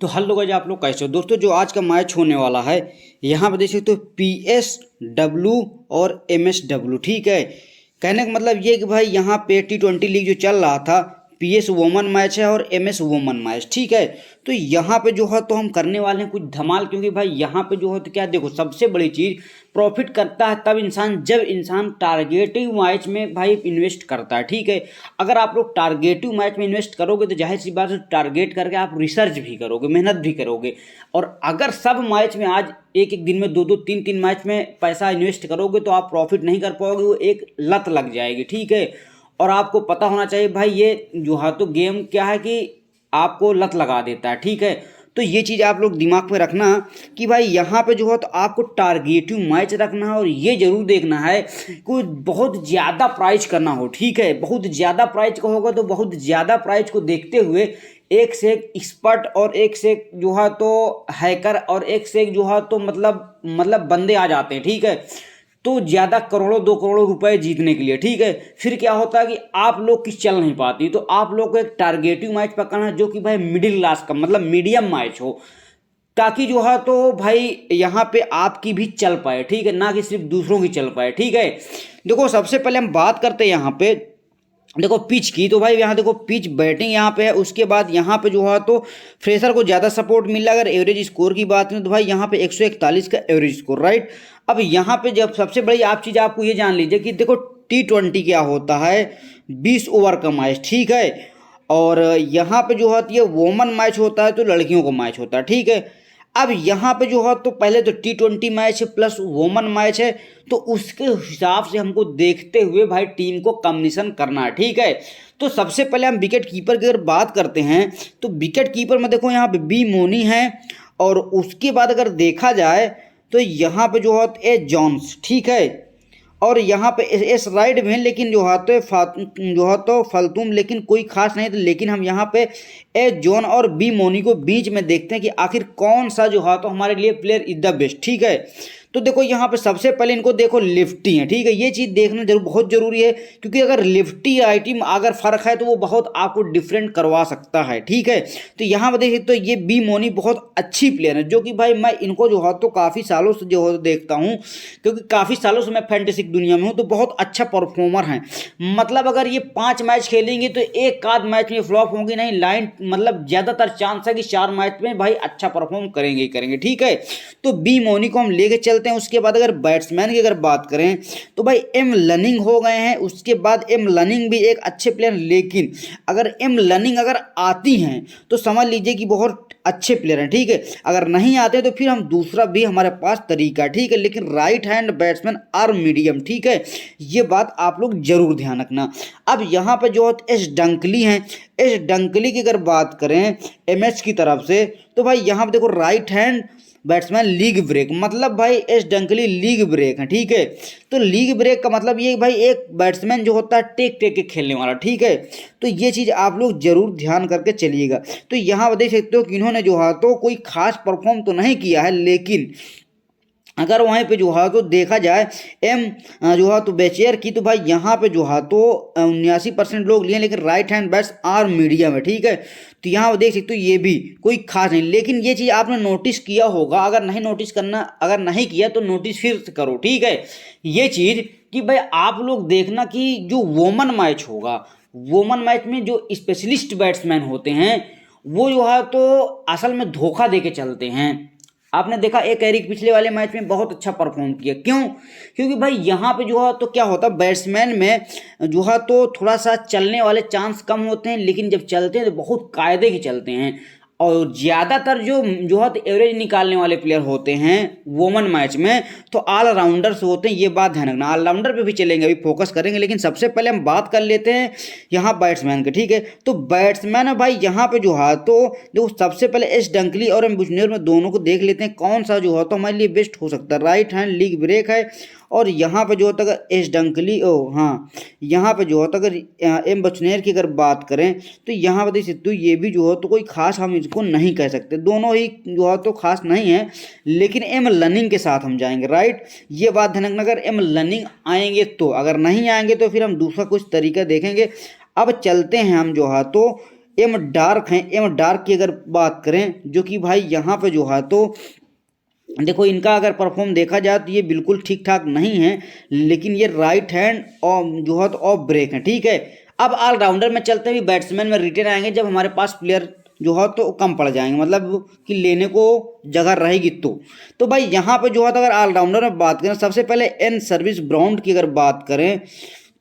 तो hello guys, आप लोग कैसे हो दोस्तों। जो आज का मैच होने वाला है यहाँ पे देख सकते हो PSW और MSW। ठीक है, कहने का मतलब ये कि भाई यहाँ पे T20 लीग जो चल रहा था, PS वोमन मैच है और MS वोमन मैच। ठीक है, तो यहाँ पे जो है तो हम करने वाले हैं कुछ धमाल, क्योंकि भाई यहाँ पे जो है तो क्या देखो, सबसे बड़ी चीज़ प्रॉफिट करता है तब इंसान जब इंसान टारगेटिव मैच में भाई इन्वेस्ट करता है। ठीक है, अगर आप लोग टारगेटिव मैच में इन्वेस्ट करोगे तो जाहिर सी बात है टारगेट करके आप रिसर्च भी करोगे, मेहनत भी करोगे। और अगर सब मैच में आज एक एक दिन में दो दो तीन तीन मैच में पैसा इन्वेस्ट करोगे तो आप प्रॉफिट नहीं कर पाओगे, वो एक लत लग जाएगी। ठीक है, और आपको पता होना चाहिए भाई ये जो है तो गेम क्या है कि आपको लत लगा देता है। ठीक है, तो ये चीज़ आप लोग दिमाग में रखना कि भाई यहाँ पे जो है तो आपको टारगेटिव मैच रखना है और ये जरूर देखना है कि बहुत ज़्यादा प्राइज करना हो। ठीक है, बहुत ज़्यादा प्राइज का होगा तो बहुत ज़्यादा प्राइज को देखते हुए एक से एक एक्सपर्ट और एक से एक जो है तो हैकर और एक से एक जो है तो मतलब बंदे आ जाते हैं। ठीक है, तो ज़्यादा करोड़ों 2 करोड़ रुपए जीतने के लिए। ठीक है, फिर क्या होता है कि आप लोग की चल नहीं पाती, तो आप लोग को एक टारगेटिव मैच पकड़ना है जो कि भाई मिडिल क्लास का मतलब मीडियम मैच हो, ताकि जो है तो भाई यहाँ पे आपकी भी चल पाए। ठीक है, ना कि सिर्फ दूसरों की चल पाए। ठीक है, देखो सबसे पहले हम बात करते हैं यहाँ पे देखो पिच की। तो भाई यहाँ देखो पिच बैटिंग यहाँ पे है, उसके बाद यहाँ पे जो है तो फ्रेशर को ज़्यादा सपोर्ट मिल रहा है। अगर एवरेज स्कोर की बात करें तो भाई यहाँ पे 141 का एवरेज स्कोर, राइट। अब यहाँ पे जब सबसे बड़ी आप चीज़ आपको ये जान लीजिए कि देखो T20 क्या होता है, 20 ओवर का मैच। ठीक है, और यहाँ पे जो है ये वोमन मैच होता है तो लड़कियों का मैच होता है। ठीक है, अब यहाँ पे जो है तो पहले तो T20 मैच है प्लस वोमन मैच है, तो उसके हिसाब से हमको देखते हुए भाई टीम को कॉम्बिनेशन करना है। ठीक है, तो सबसे पहले हम विकेट कीपर की अगर बात करते हैं तो विकेट कीपर में देखो यहाँ पे बी मोनी है, और उसके बाद अगर देखा जाए तो यहाँ पे जो है ए जॉन्स। ठीक है, और यहाँ पे इस राइड में लेकिन जो है तो जो है तो फलतूम लेकिन कोई खास नहीं था, लेकिन हम यहाँ पे ए जॉन और बी मोनी को बीच में देखते हैं कि आखिर कौन सा जो है तो हमारे लिए प्लेयर इज द बेस्ट। ठीक है, तो देखो यहाँ पे सबसे पहले इनको देखो लिफ्टी है। ठीक है, ये चीज़ देखना बहुत जरूरी है, क्योंकि अगर लिफ्टी राइटी में अगर फर्क है तो वो बहुत आपको डिफरेंट करवा सकता है। ठीक है, तो यहाँ पर देखिए तो ये बी मोनी बहुत अच्छी प्लेयर है, जो कि भाई मैं इनको जो है तो काफ़ी सालों से जो है देखता हूँ, क्योंकि काफ़ी सालों से मैं फैंटेसी दुनिया में हूँ, तो बहुत अच्छा परफॉर्मर है। मतलब अगर ये 5 मैच खेलेंगे तो एक आध मैच में फ्लॉप होंगे नहीं, लाइन मतलब ज़्यादातर चांस है कि 4 मैच में भाई अच्छा परफॉर्म करेंगे ही करेंगे। ठीक है, तो बी मोनी को हम लेके चलते हैं। उसके बाद अगर बैट्समैन की अगर बात करें तो भाई एम लर्निंग हो गए हैं, उसके बाद एम लर्निंग भी एक अच्छे प्लेयर, लेकिन अगर एम लर्निंग अगर आती हैं तो समझ लीजिए कि बहुत अच्छे प्लेयर हैं। ठीक है, अगर नहीं आते तो फिर हम दूसरा भी हमारे पास तरीका है। ठीक है, लेकिन right hand batsman or medium. ठीक है, ये बात आप लोग जरूर ध्यान रखना। अब यहाँ पे जो एस डंकली हैं, एस डंकली की अगर बात करें MS की तरफ से तो भाई यहाँ पे देखो right hand batsman leg break, मतलब भाई एस डंकली लीग ब्रेक है। ठीक है, तो लीग ब्रेक का मतलब ये भाई एक बैट्समैन जो होता है टेक टेक के खेलने वाला। ठीक है, तो ये चीज़ आप लोग जरूर ध्यान करके चलिएगा। तो यहाँ देख सकते हो कि इन्होंने जो है तो कोई खास परफॉर्म तो नहीं किया है, लेकिन अगर वहीं पे जो है तो देखा जाए एम जो है तो बेचेयर की, तो भाई यहाँ पे जो है तो 79% लोग लिए, लेकिन right hand bats or medium है। ठीक है, तो यहाँ देख सकते हो ये भी कोई खास नहीं, लेकिन ये चीज़ आपने नोटिस किया होगा, अगर नहीं नोटिस करना, अगर नहीं किया तो नोटिस फिर से करो। ठीक है, ये चीज़ कि भाई आप लोग देखना कि जो वोमन मैच होगा, वोमन मैच में जो स्पेशलिस्ट बैट्समैन होते हैं वो जो है तो असल में धोखा दे के चलते हैं। आपने देखा एक एरिक पिछले वाले मैच में बहुत अच्छा परफॉर्म किया, क्यों? क्योंकि भाई यहाँ पे जो है तो क्या होता है बैट्समैन में जो है तो थोड़ा सा चलने वाले चांस कम होते हैं, लेकिन जब चलते हैं तो बहुत कायदे के चलते हैं, और ज़्यादातर जो है तो एवरेज निकालने वाले प्लेयर होते हैं वोमन मैच में तो ऑलराउंडर्स होते हैं। ये बात ध्यान रखना, ऑलराउंडर पे भी चलेंगे, अभी फोकस करेंगे, लेकिन सबसे पहले हम बात कर लेते हैं यहाँ बैट्समैन के। ठीक है, तो बैट्समैन है भाई यहाँ पे जो है तो देखो सबसे पहले एस डंकली और एम बुचनेर में दोनों को देख लेते हैं कौन सा जो है तो हमारे लिए बेस्ट हो सकता है। राइट हैंड लीग ब्रेक है, और यहाँ पे जो होता है अगर एस डंकली हाँ यहाँ पे जो होता है अगर एम बचनेर की अगर बात करें तो यहाँ पे देख सकते हो ये भी जो है तो कोई खास हम इसको नहीं कह सकते, दोनों ही जो है तो खास नहीं है, लेकिन एम लर्निंग के साथ हम जाएंगे। राइट, ये बात ध्यान रखना, अगर एम लर्निंग आएंगे तो, अगर नहीं आएंगे तो फिर हम दूसरा कुछ तरीका देखेंगे। अब चलते हैं हम जो है तो एम डार्क हैं। एम डार्क की अगर बात करें, जो कि भाई यहाँ पे जो है तो देखो इनका अगर परफॉर्म देखा जाए तो ये बिल्कुल ठीक ठाक नहीं है, लेकिन ये राइट हैंड और जो है तो ऑफ ब्रेक है, ठीक है। अब ऑलराउंडर में चलते हैं, बैट्समैन में रिटेन आएंगे जब हमारे पास प्लेयर जो है तो कम पड़ जाएंगे, मतलब कि लेने को जगह रहेगी तो भाई यहाँ पे जो है तो अगर ऑलराउंडर में बात करें, सबसे पहले एन सर्विस ब्राउन की अगर बात करें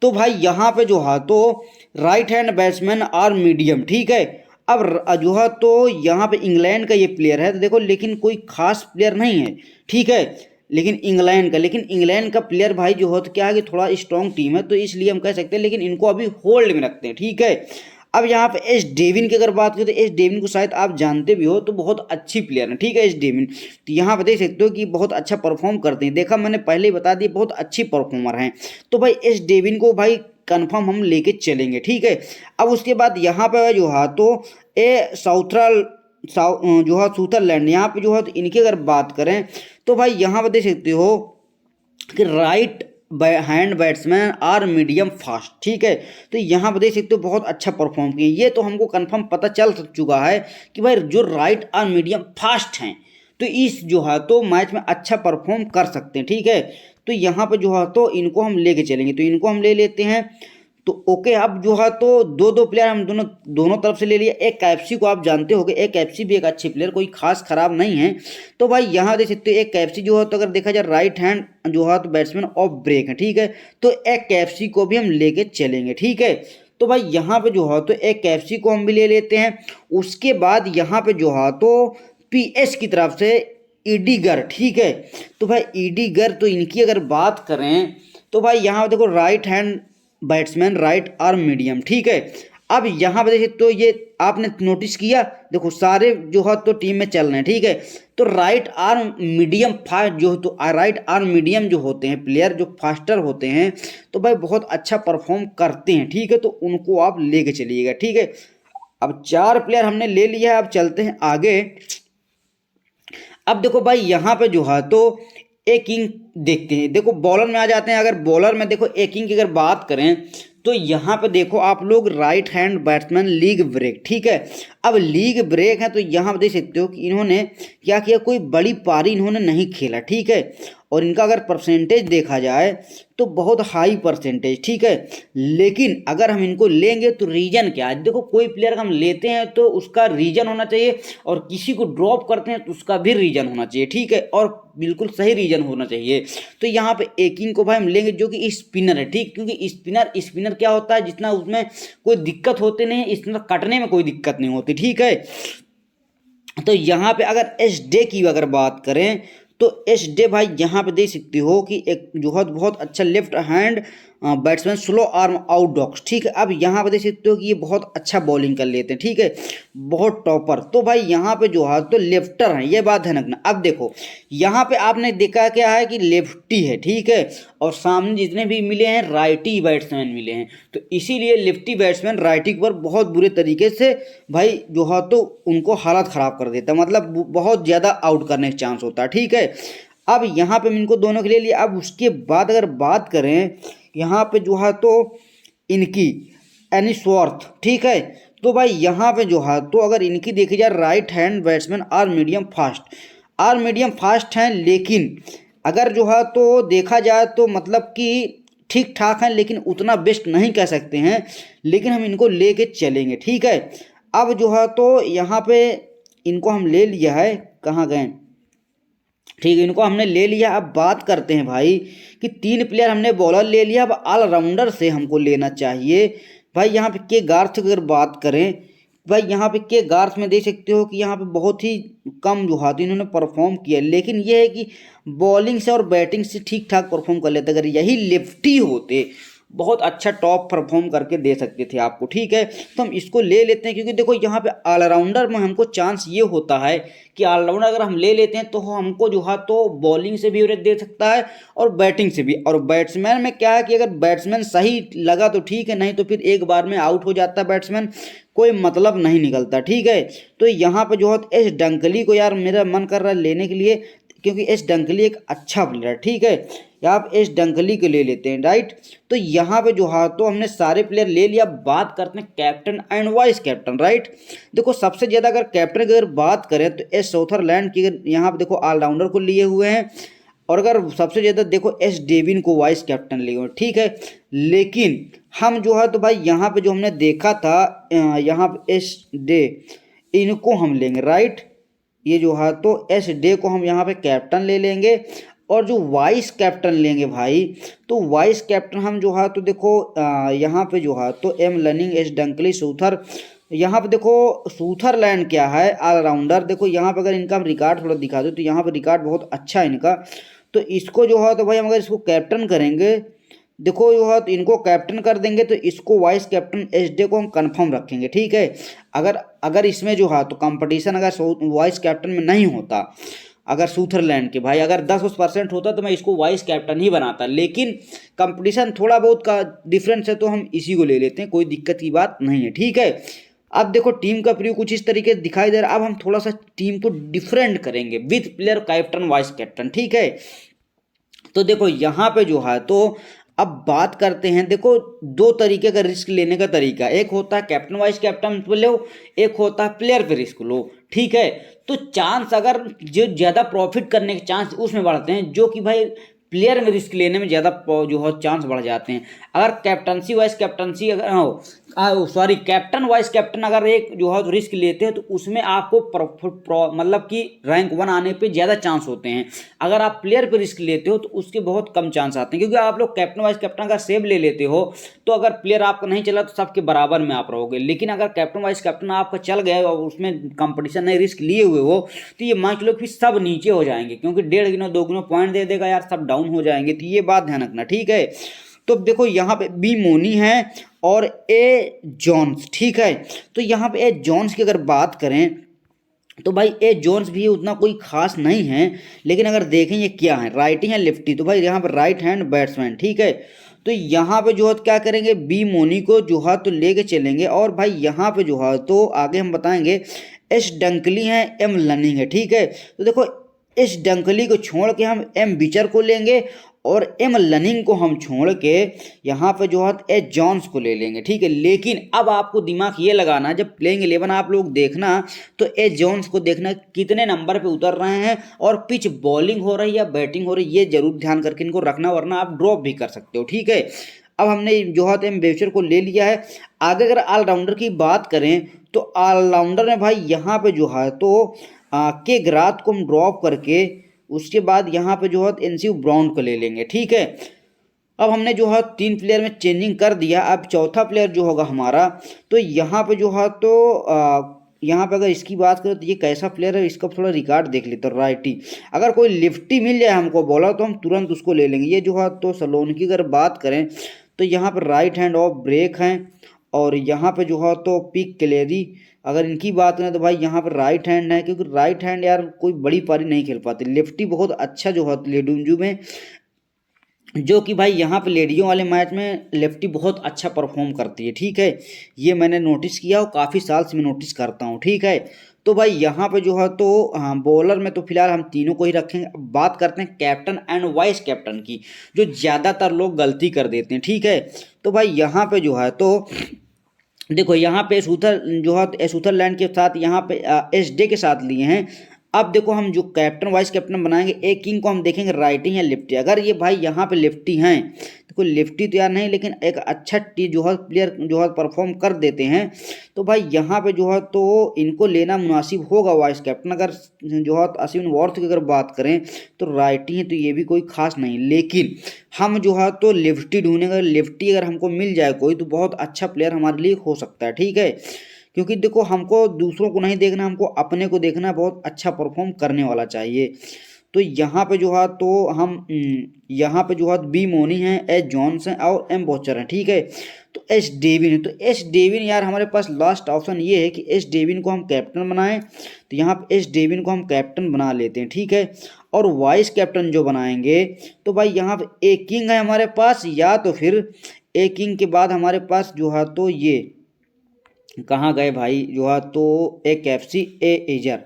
तो भाई यहाँ पे जो है तो राइट हैंड बैट्समैन और मीडियम, ठीक है। अब जो है तो यहाँ पे इंग्लैंड का ये प्लेयर है, तो देखो लेकिन कोई खास प्लेयर नहीं है, ठीक है, लेकिन इंग्लैंड का प्लेयर भाई जो हो तो क्या है कि थोड़ा स्ट्रॉन्ग टीम है, तो इसलिए हम कह सकते हैं, लेकिन इनको अभी होल्ड में रखते हैं, ठीक है। अब यहाँ पे एस डेविन की अगर बात करें तो एस डेविन को शायद आप जानते भी हो, तो बहुत अच्छी प्लेयर है, ठीक है, एस डेविन। तो यहाँ पे देख सकते हो कि बहुत अच्छा परफॉर्म करते हैं, देखा मैंने पहले ही बता दिया, बहुत अच्छी परफॉर्मर हैं। तो भाई एस डेविन को भाई कंफर्म हम लेके चलेंगे, ठीक है। अब उसके बाद यहाँ पे जो है तो जो है सूथरलैंड, यहाँ पे जो है तो इनकी अगर बात करें तो भाई यहाँ पे देख सकते हो कि राइट हैंड बैट्समैन और मीडियम फास्ट, ठीक है। तो यहाँ पर देख सकते हो बहुत अच्छा परफॉर्म किए, ये तो हमको कंफर्म पता चल चुका है कि भाई जो राइट और मीडियम फास्ट हैं तो इस जो है तो मैच में अच्छा परफॉर्म कर सकते हैं, ठीक है। तो यहाँ पर जो है तो इनको हम लेके चलेंगे, तो इनको हम ले लेते हैं। तो ओके, अब जो है तो दो प्लेयर हम दोनों तरफ से ले लिया। एक कैप्सी को आप जानते होंगे, एक कैप्सी भी एक अच्छी प्लेयर, कोई खास खराब नहीं है। तो भाई यहाँ देख सकते हो एक कैप्सी जो है तो अगर देखा जाए राइट हैंड जो है तो बैट्समैन ऑफ ब्रेक है, ठीक है। तो एक कैप्सी को भी हम लेके चलेंगे, ठीक है। तो भाई यहाँ पे जो है तो एक कैप्सी को हम भी ले लेते हैं। उसके बाद यहाँ पे जो है तो PS की तरफ से ईडीगर, ठीक है। तो भाई ईडीगर, तो इनकी अगर बात करें तो भाई यहाँ देखो right hand batsman, right arm medium, ठीक है। अब यहाँ पर देखिए तो ये आपने नोटिस किया, देखो सारे जो है तो टीम में चल रहे हैं, ठीक है। तो राइट आर्म मीडियम फास्ट जो तो राइट आर्म मीडियम जो होते हैं प्लेयर, जो फास्टर होते हैं, तो भाई बहुत अच्छा परफॉर्म करते हैं, ठीक है। तो उनको आप लेके चलिएगा, ठीक है। अब 4 प्लेयर हमने ले लिया है, अब चलते हैं आगे। अब देखो भाई यहाँ पे जो है तो एक किंग देखते हैं, देखो बॉलर में आ जाते हैं। अगर बॉलर में देखो एक किंग की अगर बात करें तो यहाँ पे देखो आप लोग right hand batsman leg break, ठीक है। अब लीग ब्रेक है तो यहाँ पे देख सकते हो कि इन्होंने क्या किया, कोई बड़ी पारी इन्होंने नहीं खेला, ठीक है। और इनका अगर परसेंटेज देखा जाए तो बहुत हाई परसेंटेज, ठीक है। लेकिन अगर हम इनको लेंगे तो रीजन क्या है, देखो कोई प्लेयर हम लेते हैं तो उसका रीजन होना चाहिए, और किसी को ड्रॉप करते हैं तो उसका भी रीजन होना चाहिए, ठीक है, और बिल्कुल सही रीजन होना चाहिए। तो यहाँ पे एकिंग को भाई हम लेंगे जो कि स्पिनर है, ठीक, क्योंकि स्पिनर क्या होता है, जितना उसमें कोई दिक्कत होती नहीं है, स्पिनर कटने में कोई दिक्कत नहीं होती, ठीक है। तो यहाँ पे अगर एस डे की अगर बात करें तो एस डे भाई यहाँ पे देख सकते हो कि एक जो है बहुत अच्छा left hand batsman, slow arm orthodox, ठीक है। अब यहाँ पे देख सकते हो कि ये बहुत अच्छा बॉलिंग कर लेते हैं, ठीक है, बहुत टॉपर। तो भाई यहाँ पे जो है तो लेफ्टर हैं, ये बात है ना। अब देखो यहाँ पे आपने देखा क्या है कि लेफ्टी है, ठीक है, और सामने जितने भी मिले हैं राइटी बैट्समैन मिले हैं, तो इसीलिए लेफ्टी बैट्समैन राइटी पर बहुत बुरे तरीके से भाई जो है तो उनको हालत ख़राब कर देता है, मतलब बहुत ज़्यादा आउट करने का चांस होता है, ठीक है। अब यहाँ पे हम इनको दोनों के ले लिया। अब उसके बाद अगर बात करें यहाँ पे जो है तो इनकी एनिस्वर्थ, ठीक है। तो भाई यहाँ पे जो है तो अगर इनकी देखी जाए राइट हैंड बैट्समैन और मीडियम फास्ट हैं, लेकिन अगर जो है तो देखा जाए तो मतलब कि ठीक ठाक हैं, लेकिन उतना बेस्ट नहीं कह सकते हैं, लेकिन हम इनको लेके चलेंगे, ठीक है। अब जो है तो यहाँ पे इनको हम ले लिया है, कहाँ गए, ठीक है, इनको हमने ले लिया। अब बात करते हैं भाई कि 3 प्लेयर हमने बॉलर ले लिया, अब ऑलराउंडर से हमको लेना चाहिए। भाई यहाँ पे के गार्थ की अगर बात करें, भाई यहाँ पे के गार्थ में देख सकते हो कि यहाँ पे बहुत ही कम जो हाथ इन्होंने परफॉर्म किया, लेकिन ये है कि बॉलिंग से और बैटिंग से ठीक ठाक परफॉर्म कर लेते। अगर यही लेफ्टी होते बहुत अच्छा टॉप परफॉर्म करके दे सकते थे आपको, ठीक है। तो हम इसको ले लेते हैं, क्योंकि देखो यहाँ पे ऑलराउंडर में हमको चांस ये होता है कि ऑलराउंडर अगर हम ले लेते हैं तो हमको जो है तो बॉलिंग से भी एवरेज दे सकता है और बैटिंग से भी। और बैट्समैन में क्या है कि अगर बैट्समैन सही लगा तो ठीक है, नहीं तो फिर एक बार में आउट हो जाता है बैट्समैन, कोई मतलब नहीं निकलता, ठीक है। तो यहाँ पे जो है एस डंकली को यार मेरा मन कर रहा है लेने के लिए। क्योंकि एस डंकली एक अच्छा प्लेयर है, ठीक है। या आप एस डंकली को ले लेते हैं, राइट। तो यहाँ पे जो है तो हमने सारे प्लेयर ले लिया। बात करते हैं captain and vice captain, right. देखो सबसे ज़्यादा अगर कैप्टन की अगर बात करें तो एस साउथरलैंड की यहाँ पे देखो ऑलराउंडर को लिए हुए हैं, और अगर सबसे ज़्यादा देखो एस डेविन को वाइस कैप्टन लिए हुए, ठीक है। लेकिन हम जो है तो भाई यहाँ पे जो हमने देखा था यहाँ पे एस डे इनको हम लेंगे, राइट। ये जो है तो एस डे को हम यहाँ पे कैप्टन ले लेंगे, और जो वाइस कैप्टन लेंगे भाई, तो वाइस कैप्टन हम जो है तो देखो यहाँ पे जो है तो am learning S Dunkley soother. यहाँ पे देखो सूथरलैंड क्या है ऑलराउंडर, देखो यहाँ पे अगर इनका हम रिकॉर्ड थोड़ा दिखा दो तो यहाँ पे रिकॉर्ड बहुत अच्छा है इनका। तो इसको जो है तो भाई हम अगर इसको कैप्टन करेंगे, देखो जो है तो इनको कैप्टन कर देंगे, तो इसको वाइस कैप्टन एस डे को हम कंफर्म रखेंगे, ठीक है। अगर अगर इसमें जो है तो कंपटीशन अगर वाइस कैप्टन में नहीं होता, अगर सूथरलैंड के भाई अगर 10% होता तो मैं इसको वाइस कैप्टन ही बनाता, लेकिन कंपटीशन थोड़ा बहुत का डिफरेंस है तो हम इसी को ले लेते हैं, कोई दिक्कत की बात नहीं है, ठीक है। अब देखो टीम का प्रीव्यू कुछ इस तरीके से दिखाई दे रहा है। अब हम थोड़ा सा टीम को डिफरेंट करेंगे with player captain vice captain, ठीक है। तो देखो यहाँ पे जो है तो अब बात करते हैं, देखो दो तरीके का रिस्क लेने का तरीका, एक होता है कैप्टन वाइस कैप्टन पे लो, एक होता है प्लेयर पे रिस्क लो, ठीक है। तो चांस अगर जो ज़्यादा प्रॉफिट करने के चांस उसमें बढ़ते हैं, जो कि भाई प्लेयर में रिस्क लेने में ज़्यादा जो है चांस बढ़ जाते हैं। अगर कैप्टनसी वाइस कैप्टनसी अगर सॉरी कैप्टन वाइस कैप्टन अगर एक जो है रिस्क लेते हैं तो उसमें आपको मतलब कि रैंक 1 आने पे ज़्यादा चांस होते हैं। अगर आप प्लेयर पे रिस्क लेते हो तो उसके बहुत कम चांस आते हैं, क्योंकि आप लोग कैप्टन वाइस कैप्टन अगर सेव ले लेते हो तो अगर प्लेयर आपका नहीं चला तो सबके बराबर में आप रहोगे। लेकिन अगर कैप्टन वाइस कैप्टन आपका चल गया और उसमें कंपटीशन नहीं रिस्क लिए हुए हो तो ये मान लो फिर सब नीचे हो जाएंगे, क्योंकि 1.5 गुना 2 गुना पॉइंट दे देगा यार, सब डाउन हो जाएंगे। तो ये बात ध्यान रखना, ठीक है। तो देखो यहाँ पे बी मोनी है और ए जॉन्स, ठीक है। तो यहाँ पे ए जॉन्स की अगर बात करें तो भाई ए जोन्स भी उतना कोई खास नहीं है, लेकिन अगर देखें ये क्या है, राइटिंग है लेफ्टी, तो भाई यहाँ पर राइट हैंड बैट्समैन, ठीक है। तो यहाँ पे जो है क्या करेंगे, बी मोनी को जो है तो लेके चलेंगे, और भाई यहाँ पे जो है तो आगे हम बताएंगे एस डंकली है, एम लर्निंग है, ठीक है। तो देखो इस डंकली को छोड़ के हम एम बिचर को लेंगे, और एम लर्निंग को हम छोड़ के यहाँ पे जो है ए जॉन्स को ले लेंगे, ठीक है। लेकिन अब आपको दिमाग ये लगाना, जब प्लेइंग 11 आप लोग देखना तो ए जॉन्स को देखना कितने नंबर पे उतर रहे हैं और पिच बॉलिंग हो रही है या बैटिंग हो रही है, ये जरूर ध्यान करके इनको रखना, वरना आप ड्रॉप भी कर सकते हो, ठीक है। अब हमने जो है एम बेचर को ले लिया है। आगे अगर ऑलराउंडर की बात करें तो ऑलराउंडर में भाई यहाँ पे जो है तो के ग्राथ को हम ड्रॉप करके उसके बाद यहाँ पे जो है एनसी ब्राउन को ले लेंगे, ठीक है। अब हमने जो है 3 प्लेयर में चेंजिंग कर दिया। अब चौथा प्लेयर जो होगा हमारा, तो यहाँ पे जो है तो यहाँ पे अगर इसकी बात करें तो ये कैसा प्लेयर है, इसका थोड़ा रिकॉर्ड देख लेते हैं। राइटी, अगर कोई लिफ्टी मिल जाए हमको बॉलर तो हम तुरंत उसको ले लेंगे। ये जो है तो सलोन की अगर बात करें तो यहाँ पर राइट हैंड ऑफ ब्रेक हैं, और यहाँ पे जो है तो पिक क्लेरी, अगर इनकी बात करें तो भाई यहाँ पर राइट हैंड है, क्योंकि राइट हैंड यार कोई बड़ी पारी नहीं खेल पाते। लेफ्टी बहुत अच्छा जो है लेडुंजू में, जो कि भाई यहाँ पे लेडियों वाले मैच में लेफ्टी बहुत अच्छा परफॉर्म करती है, ठीक है। ये मैंने नोटिस किया और काफ़ी साल से मैं नोटिस करता हूँ, ठीक है। तो भाई यहाँ पे जो है तो हाँ बॉलर में तो फिलहाल हम तीनों को ही रखेंगे। अब बात करते हैं कैप्टन एंड वाइस कैप्टन की, जो ज़्यादातर लोग गलती कर देते हैं, ठीक है। तो भाई यहाँ पे जो है तो देखो यहाँ पे सूथर जो है सूथरलैंड के साथ यहाँ पे एस डे के साथ लिए हैं। अब देखो हम जो कैप्टन वाइस कैप्टन बनाएंगे, एक किंग को हम देखेंगे राइटिंग या लेफ्टी। अगर ये भाई यहाँ पे लेफ्टी हैं, देखो लेफ्टी तो यार नहीं, लेकिन एक अच्छा टी जो है प्लेयर जो है परफॉर्म कर देते हैं, तो भाई यहाँ पे जो है तो इनको लेना मुनासिब होगा वाइस कैप्टन। अगर जो है अश्विन वॉर्थ की अगर बात करें तो राइटिंग है, तो ये भी कोई खास नहीं, लेकिन हम जो है तो लेफ्टी ढूंढेंगे। लेफ्टी अगर हमको मिल जाए कोई तो बहुत अच्छा प्लेयर हमारे लिए हो सकता है, ठीक है। क्योंकि देखो हमको दूसरों को नहीं देखना, हमको अपने को देखना, बहुत अच्छा परफॉर्म करने वाला चाहिए। तो यहाँ पे जो है तो हम यहाँ पे जो है बी मोनी है, एच जॉन्स हैं और एम बॉचर हैं, ठीक है। तो एच डेविन है, तो एच डेविन यार हमारे पास लास्ट ऑप्शन ये है कि एच डेविन को हम कैप्टन बनाएं। तो यहाँ पे एच डेविन को हम कैप्टन बना लेते हैं, ठीक है। और वाइस कैप्टन जो बनाएंगे तो भाई यहाँ पे ए किंग है हमारे पास, या तो फिर ए किंग के बाद हमारे पास जो है तो ये कहाँ गए भाई, जो है तो ए कैप्सी ए एजर,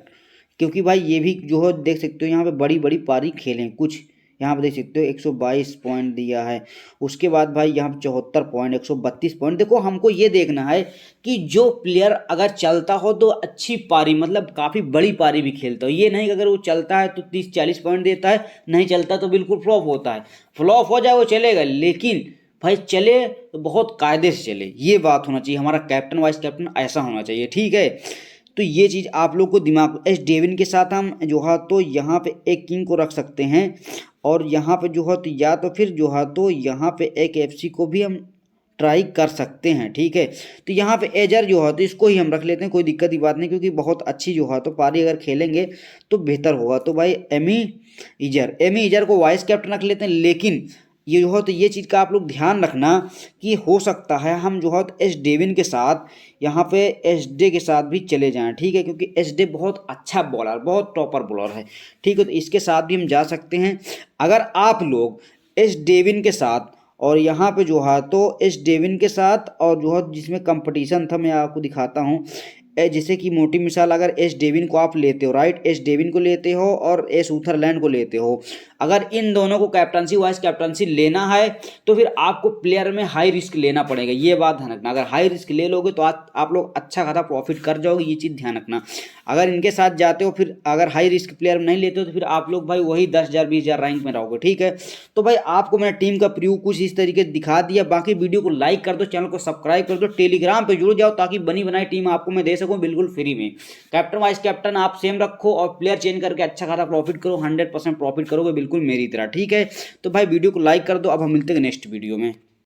क्योंकि भाई ये भी जो है देख सकते हो यहाँ पे बड़ी बड़ी पारी खेले कुछ, यहाँ पे देख सकते हो 122 पॉइंट दिया है। उसके बाद भाई यहाँ पे 74 पॉइंट, 132 पॉइंट। देखो हमको ये देखना है कि जो प्लेयर अगर चलता हो तो अच्छी पारी, मतलब काफ़ी बड़ी पारी भी खेलता हो। ये नहीं कि अगर वो चलता है तो 30-40 पॉइंट देता है, नहीं चलता तो बिल्कुल फ्लॉप होता है। फ्लॉप हो जाए वो चलेगा, लेकिन भाई चले तो बहुत कायदे से चले, ये बात होना चाहिए। हमारा कैप्टन वाइस कैप्टन ऐसा होना चाहिए, ठीक है। तो ये चीज़ आप लोग को दिमाग, एस डेविन के साथ हम जो है तो यहाँ पे एक किंग को रख सकते हैं, और यहाँ पे जो है तो या तो फिर जो है तो यहाँ पे एक एफसी को भी हम ट्राई कर सकते हैं, ठीक है। तो यहाँ पे एजर जो है तो इसको ही हम रख लेते हैं, कोई दिक्कत की बात नहीं, क्योंकि बहुत अच्छी जो है तो पारी अगर खेलेंगे तो बेहतर होगा। तो भाई एमी इजर को वाइस कैप्टन रख लेते हैं। लेकिन ये जो है तो ये चीज़ का आप लोग ध्यान रखना कि हो सकता है हम जो है तो एस डेविन के साथ यहाँ पे एस डे के साथ भी चले जाएं, ठीक है, क्योंकि एस डे बहुत अच्छा बॉलर, बहुत टॉपर बॉलर है, ठीक है। तो इसके साथ भी हम जा सकते हैं। अगर आप लोग एस डेविन के साथ और यहाँ पे जो है तो एस डेविन के साथ और जो है जिसमें कंपटीशन था, मैं आपको दिखाता हूँ। जैसे कि मोटी मिसाल, अगर एस डेविन को आप लेते हो, राइट, एस डेविन को लेते हो और एस उथरलैंड को लेते हो, अगर इन दोनों को कैप्टनसी वाइस कैप्टनसी लेना है तो फिर आपको प्लेयर में हाई रिस्क लेना पड़ेगा, ये बात ध्यान रखना। अगर हाई रिस्क ले लोगे तो आप लोग अच्छा खासा प्रॉफिट कर जाओगे, ये चीज़ ध्यान रखना। अगर इनके साथ जाते हो, फिर अगर हाई रिस्क प्लेयर नहीं लेते हो तो फिर आप लोग भाई वही 10,000 20,000 रैंक में रहोगे, ठीक है। तो भाई आपको मैंने टीम का प्रीव्यू कुछ इस तरीके से दिखा दिया। बाकी वीडियो को लाइक कर दो, चैनल को सब्सक्राइब कर दो, टेलीग्राम पे जुड़ जाओ ताकि बनी बनाई टीम आपको मैं दे सकूं बिल्कुल फ्री में। कैप्टन वाइस कैप्टन आप सेम रखो और प्लेयर चेंज करके अच्छा खासा प्रॉफिट करो, 100% प्रॉफिट करोगे बिल्कुल मेरी तरह, ठीक है। तो भाई वीडियो को लाइक कर दो। अब हम मिलते हैं नेक्स्ट वीडियो में।